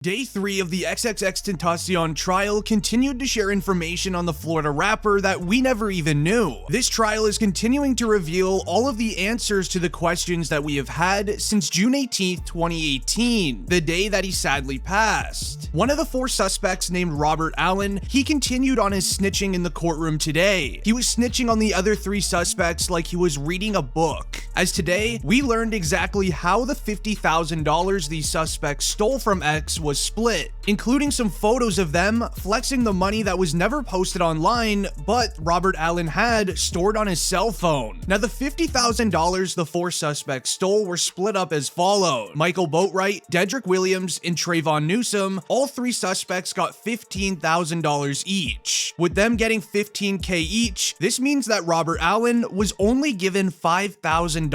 Day 3 of the Xxxtentacion trial continued to share information on the Florida rapper that we never even knew. This trial is continuing to reveal all of the answers to the questions that we have had since June 18th, 2018, the day that he sadly passed. One of the 4 suspects, named Robert Allen, he continued on his snitching in the courtroom today. He was snitching on the other 3 suspects like he was reading a book. As today, we learned exactly how the $50,000 these suspects stole from X was split, including some photos of them flexing the money that was never posted online, but Robert Allen had stored on his cell phone. Now, the $50,000 the 4 suspects stole were split up as follows. Michael Boatwright, Dedrick Williams, and Trayvon Newsom, all 3 suspects got $15,000 each. With them getting $15K each, this means that Robert Allen was only given $5,000.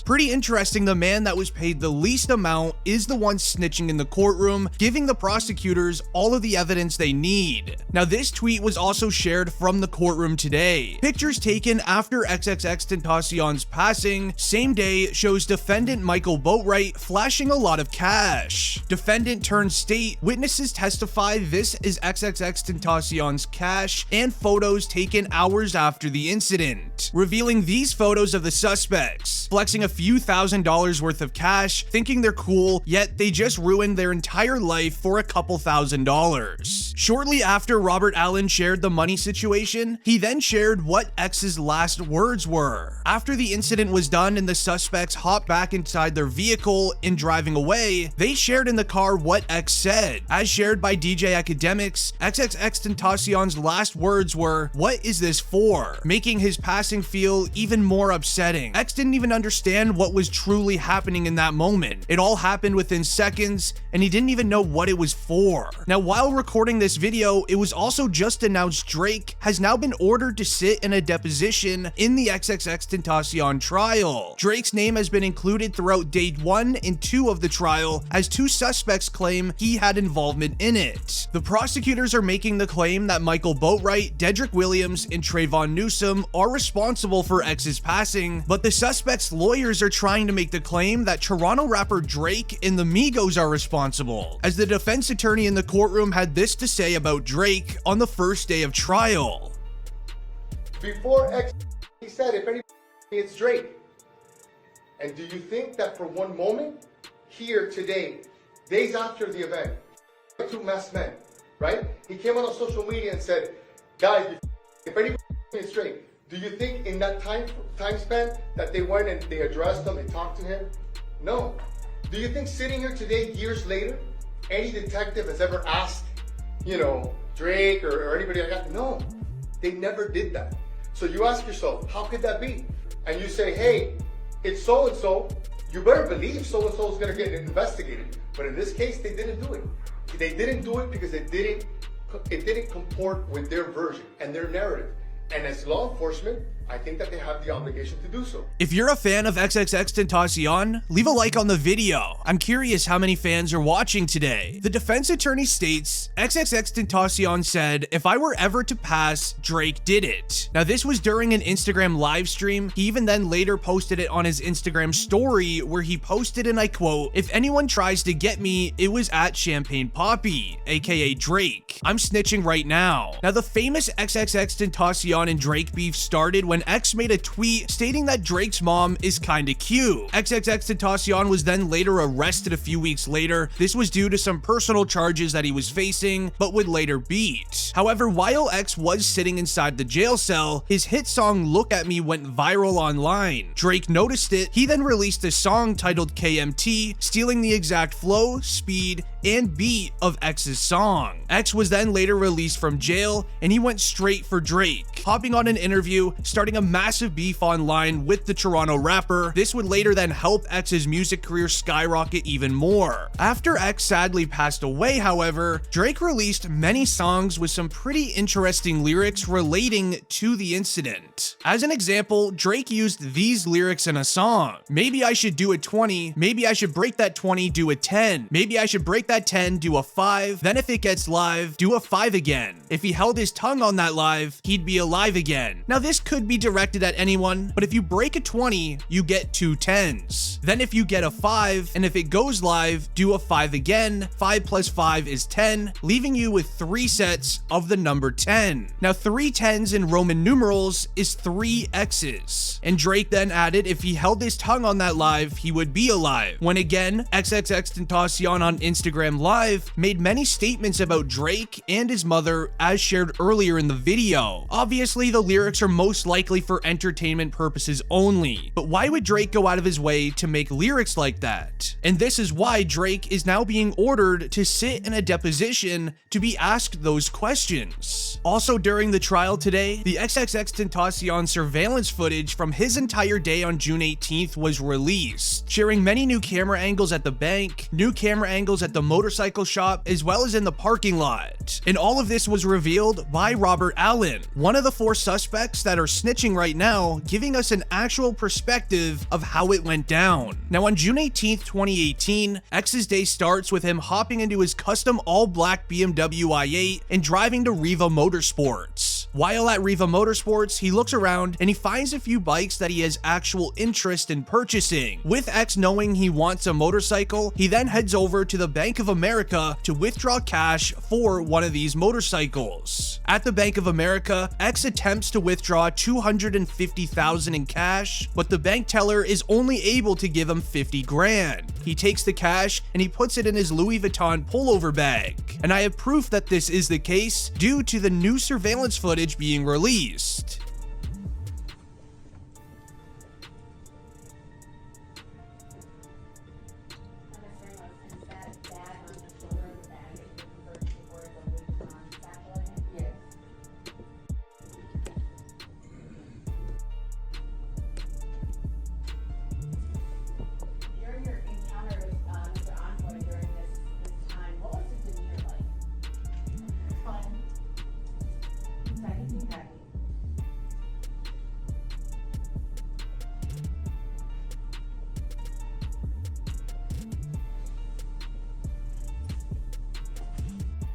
Pretty interesting, the man that was paid the least amount is the one snitching in the courtroom, giving the prosecutors all of the evidence they need. Now, this tweet was also shared from the courtroom today. Pictures taken after Xxxtentacion'S passing, same day, shows defendant Michael Boatwright flashing a lot of cash. Defendant turned state, witnesses testify this is Xxxtentacion'S cash and photos taken hours after the incident, revealing these photos of the suspects flexing a few $1,000s worth of cash, thinking they're cool, yet they just ruined their entire life for a couple $1,000s. Shortly after Robert Allen shared the money situation, he then shared what X's last words were. After the incident was done and the suspects hopped back inside their vehicle and driving away, they shared in the car what X said. As shared by DJ Academics, Xxxtentacion'S last words were, "What is this for?" making his passing feel even more upsetting. X didn't even understand what was truly happening in that moment. It all happened within seconds, and he didn't even know what it was for. Now, while recording this video, it was also just announced Drake has now been ordered to sit in a deposition in the Xxxtentacion trial. Drake's name has been included throughout day 1 and 2 of the trial, as 2 suspects claim he had involvement in it. The prosecutors are making the claim that Michael Boatwright, Dedrick Williams, and Trayvon Newsom are responsible for X's passing, but the suspects' lawyers are trying to make the claim that Toronto rapper Drake and the Migos are responsible, as the defense attorney in the courtroom had this to say about Drake on the first day of trial. Before X, he said, if anybody, it's Drake. And do you think that for one moment, here today, days after the event, 2 masked men, right? He came on social media and said, guys, if anybody, it's Drake. Do you think in that time span that they went and they addressed him and talked to him? No. Do you think sitting here today, years later, any detective has ever asked, Drake or anybody like that? No, they never did that. So you ask yourself, how could that be? And you say, hey, it's so-and-so, you better believe so-and-so is gonna get investigated. But in this case, they didn't do it. They didn't do it because it didn't comport with their version and their narrative. And as law enforcement, I think that they have the obligation to do so. If you're a fan of Xxxtentacion, leave a like on the video. I'm curious how many fans are watching today. The defense attorney states, Xxxtentacion said, if I were ever to pass, Drake did it. Now, this was during an Instagram live stream. He even then later posted it on his Instagram story, where he posted, and I quote, if anyone tries to get me, it was at Champagne Poppy, aka Drake. I'm snitching right now. Now, the famous Xxxtentacion and Drake beef started when X made a tweet stating that Drake's mom is kinda cute. Xxxtentacion was then later arrested a few weeks later. This was due to some personal charges that he was facing, but would later beat. However, while X was sitting inside the jail cell, his hit song Look At Me went viral online. Drake noticed it. He then released a song titled KMT, stealing the exact flow, speed, and beat of X's song. X was then later released from jail, and he went straight for Drake, hopping on an interview, starting a massive beef online with the Toronto rapper. This would later then help X's music career skyrocket even more. After X sadly passed away, however, Drake released many songs with some pretty interesting lyrics relating to the incident. As an example, Drake used these lyrics in a song. Maybe I should do a 20, maybe I should break that 20, do a 10, maybe I should break that that 10, do a 5, then if it gets live, do a 5 again. If he held his tongue on that live, he'd be alive again. Now this could be directed at anyone, but if you break a 20, you get 2 10s. Then if you get a 5, and if it goes live, do a 5 again. 5 plus 5 is 10, leaving you with 3 sets of the number 10. Now 3 10s in Roman numerals is 3 X's. And Drake then added if he held his tongue on that live, he would be alive. When again, Xxxtentacion on Instagram Live made many statements about Drake and his mother as shared earlier in the video. Obviously, the lyrics are most likely for entertainment purposes only, but why would Drake go out of his way to make lyrics like that? And this is why Drake is now being ordered to sit in a deposition to be asked those questions. Also during the trial today, the Xxxtentacion surveillance footage from his entire day on June 18th was released, sharing many new camera angles at the bank, new camera angles at the motorcycle shop, as well as in the parking lot. And all of this was revealed by Robert Allen, one of the 4 suspects that are snitching right now, giving us an actual perspective of how it went down. Now on June 18th, 2018, X's day starts with him hopping into his custom all-black BMW i8 and driving to Riva Motorsports. While at Riva Motorsports, he looks around and he finds a few bikes that he has actual interest in purchasing. With X knowing he wants a motorcycle, he then heads over to the Bank of America to withdraw cash for one of these motorcycles. At the Bank of America, X attempts to withdraw $250,000 in cash, but the bank teller is only able to give him 50 grand. He takes the cash and he puts it in his Louis Vuitton pullover bag. And I have proof that this is the case due to the new surveillance footage being released.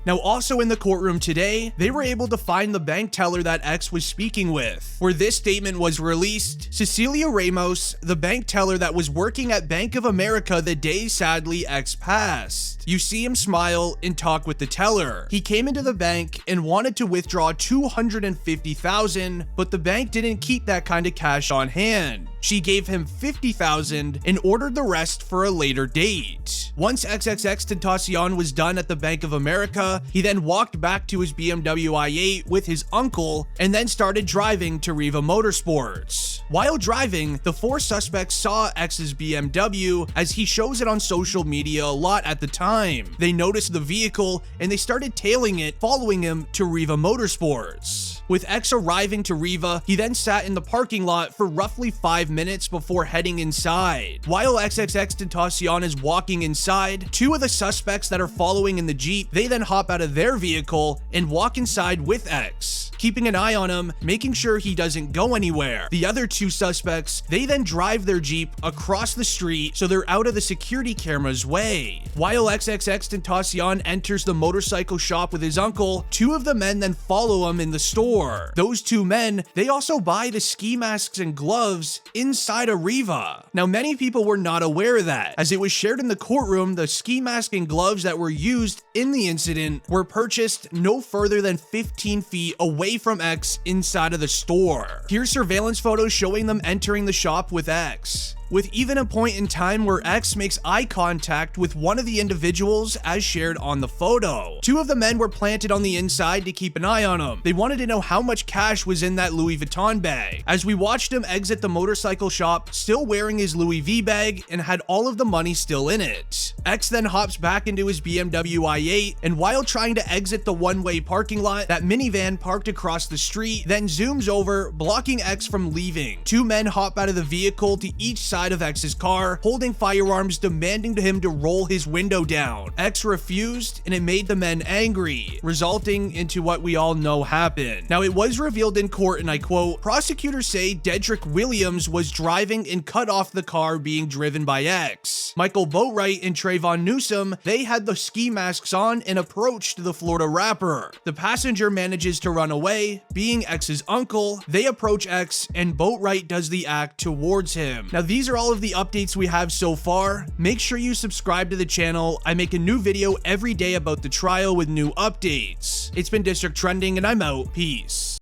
Now, also in the courtroom today, they were able to find the bank teller that X was speaking with. Where this statement was released, Cecilia Ramos, the bank teller that was working at Bank of America the day sadly X passed. You see him smile and talk with the teller. He came into the bank and wanted to withdraw $250,000, but the bank didn't keep that kind of cash on hand. She gave him $50,000 and ordered the rest for a later date. Once Xxxtentacion was done at the Bank of America, he then walked back to his BMW i8 with his uncle and then started driving to Riva Motorsports. While driving, the 4 suspects saw X's BMW as he shows it on social media a lot at the time. They noticed the vehicle and they started tailing it, following him to Riva Motorsports. With X arriving to Riva, he then sat in the parking lot for roughly 5 minutes before heading inside. While Xxxtentacion is walking inside, 2 of the suspects that are following in the Jeep, they then hop out of their vehicle and walk inside with X, keeping an eye on him, making sure he doesn't go anywhere. The other 2 suspects, they then drive their Jeep across the street so they're out of the security camera's way. While Xxxtentacion enters the motorcycle shop with his uncle, 2 of the men then follow him in the store. Those 2 men, they also buy the ski masks and gloves inside a Riva. Now, many people were not aware of that. As it was shared in the courtroom, the ski mask and gloves that were used in the incident were purchased no further than 15 feet away from X inside of the store. Here's surveillance photos showing them entering the shop with X, with even a point in time where X makes eye contact with one of the individuals as shared on the photo. 2 of the men were planted on the inside to keep an eye on him. They wanted to know how much cash was in that Louis Vuitton bag. As we watched him exit the motorcycle shop, still wearing his Louis V bag and had all of the money still in it. X then hops back into his BMW i8, and while trying to exit the one-way parking lot, that minivan parked across the street then zooms over, blocking X from leaving. 2 men hop out of the vehicle to each side inside of X's car, holding firearms, demanding to him to roll his window down. X refused, and it made the men angry, resulting into what we all know happened. Now, it was revealed in court, and I quote, "Prosecutors say Dedrick Williams was driving and cut off the car being driven by X. Michael Boatwright and Trayvon Newsom, they had the ski masks on and approached the Florida rapper. The passenger manages to run away. Being X's uncle, they approach X, and Boatwright does the act towards him." Now, these are all of the updates we have so far. Make sure you subscribe to the channel. I make a new video every day about the trial with new updates. It's been District Trending, and I'm out. Peace.